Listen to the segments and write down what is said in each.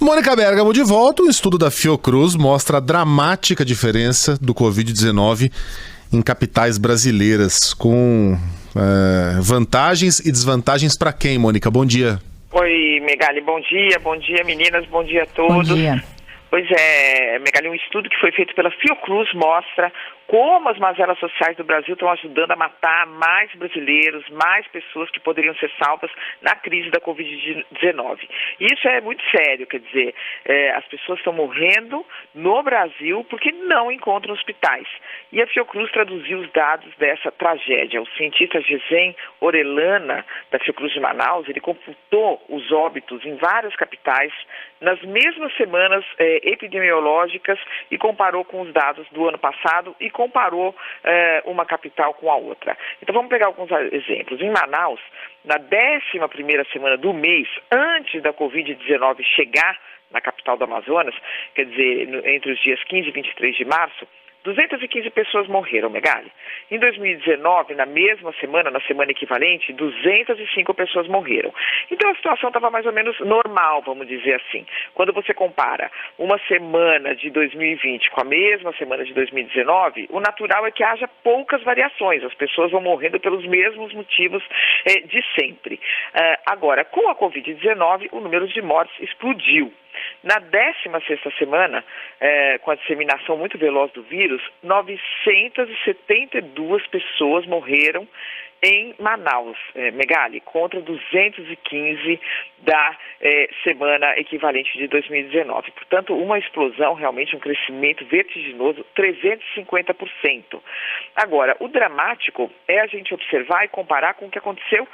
Mônica Bergamo de volta. Um estudo da Fiocruz mostra a dramática diferença do Covid-19 em capitais brasileiras, com vantagens e desvantagens para quem, Mônica? Bom dia. Oi, Megali, bom dia meninas, bom dia a todos. Bom dia. Pois é, Megali, um estudo que foi feito pela Fiocruz mostra como as mazelas sociais do Brasil estão ajudando a matar mais brasileiros, mais pessoas que poderiam ser salvas na crise da Covid-19. Isso é muito sério, quer dizer, as pessoas estão morrendo no Brasil porque não encontram hospitais. E a Fiocruz traduziu os dados dessa tragédia. O cientista Gesen Orellana, da Fiocruz de Manaus, ele computou os óbitos em várias capitais nas mesmas semanas epidemiológicas e comparou com os dados do ano passado e comparou uma capital com a outra. Então vamos pegar alguns exemplos. Em Manaus, na 11ª semana do mês, antes da Covid-19 chegar na capital do Amazonas, quer dizer, entre os dias 15 e 23 de março, 215 pessoas morreram, Megali. Em 2019, na mesma semana, na semana equivalente, 205 pessoas morreram. Então a situação estava mais ou menos normal, vamos dizer assim. Quando você compara uma semana de 2020 com a mesma semana de 2019, o natural é que haja poucas variações. As pessoas vão morrendo pelos mesmos motivos de sempre. Agora, com a Covid-19, o número de mortes explodiu. Na 16ª semana, com a disseminação muito veloz do vírus, 972 pessoas morreram em Manaus, Megali, contra 215 da semana equivalente de 2019. Portanto, uma explosão, realmente um crescimento vertiginoso, 350%. Agora, o dramático é a gente observar e comparar com o que aconteceu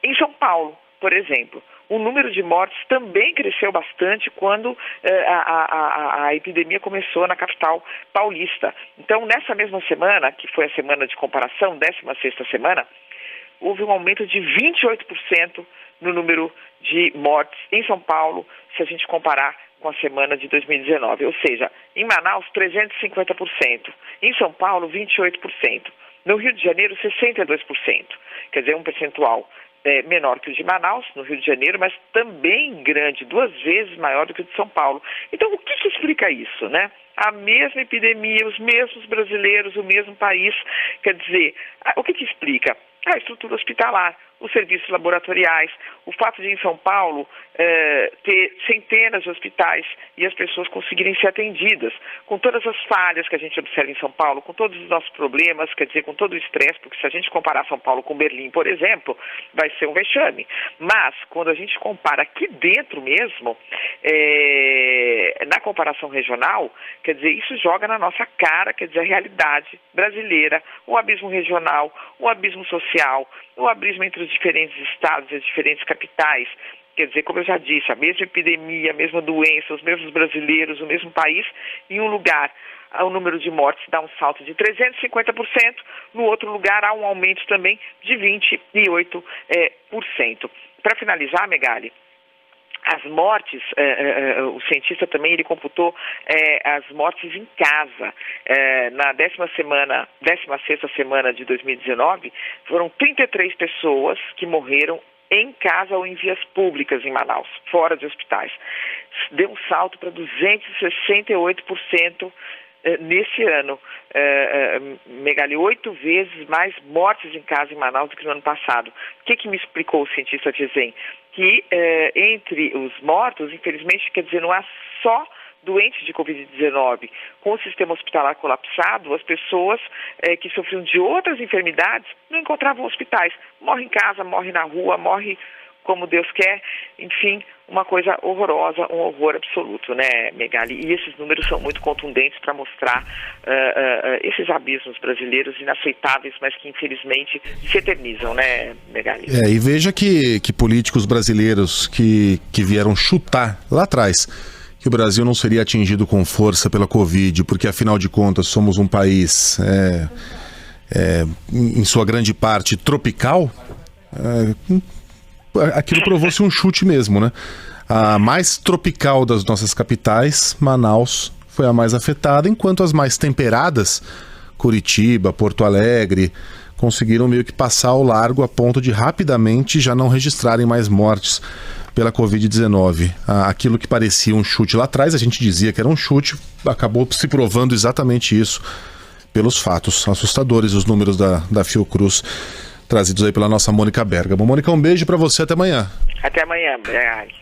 em São Paulo, por exemplo. O número de mortes também cresceu bastante quando a epidemia começou na capital paulista. Então, nessa mesma semana, que foi a semana de comparação, 16ª semana, houve um aumento de 28% no número de mortes em São Paulo, se a gente comparar com a semana de 2019. Ou seja, em Manaus, 350%. Em São Paulo, 28%. No Rio de Janeiro, 62%. Quer dizer, um percentual menor que o de Manaus, no Rio de Janeiro, mas também grande, 2 vezes maior do que o de São Paulo. Então, o que explica isso, né? A mesma epidemia, os mesmos brasileiros, o mesmo país. Quer dizer, o que explica? A estrutura hospitalar, os serviços laboratoriais, o fato de em São Paulo ter centenas de hospitais e as pessoas conseguirem ser atendidas, com todas as falhas que a gente observa em São Paulo, com todos os nossos problemas, quer dizer, com todo o estresse, porque se a gente comparar São Paulo com Berlim, por exemplo, vai ser um vexame. Mas, quando a gente compara aqui dentro mesmo, na comparação regional, quer dizer, isso joga na nossa cara, quer dizer, a realidade brasileira, o abismo regional, o abismo social, o abismo entre os diferentes estados e as diferentes capitais. Quer dizer, como eu já disse, a mesma epidemia, a mesma doença, os mesmos brasileiros, o mesmo país, em um lugar o número de mortes dá um salto de 350%, no outro lugar há um aumento também de 28%. Para finalizar, Megali, as mortes, o cientista também ele computou as mortes em casa. Na 16ª semana de 2019, foram 33 pessoas que morreram em casa ou em vias públicas em Manaus, fora de hospitais. Deu um salto para 268% nesse ano. Megali, 8 vezes mais mortes em casa em Manaus do que no ano passado. O que me explicou o cientista Gesen? Que entre os mortos, infelizmente, quer dizer, não há só doentes de Covid-19. Com o sistema hospitalar colapsado, as pessoas que sofriam de outras enfermidades não encontravam hospitais. Morre em casa, morre na rua, morre como Deus quer, enfim, uma coisa horrorosa, um horror absoluto, né, Megali? E esses números são muito contundentes para mostrar esses abismos brasileiros inaceitáveis, mas que infelizmente se eternizam, né, Megali? E veja que políticos brasileiros que vieram chutar lá atrás que o Brasil não seria atingido com força pela Covid, porque afinal de contas somos um país, em sua grande parte, tropical, aquilo provou-se um chute mesmo, né? A mais tropical das nossas capitais, Manaus, foi a mais afetada, enquanto as mais temperadas, Curitiba, Porto Alegre, conseguiram meio que passar ao largo a ponto de rapidamente já não registrarem mais mortes. pela Covid-19. Aquilo que parecia um chute lá atrás, a gente dizia que era um chute, acabou se provando exatamente isso pelos fatos assustadores, os números da Fiocruz trazidos aí pela nossa Mônica Bergamo. Mônica, um beijo para você, até amanhã. Até amanhã, Megali.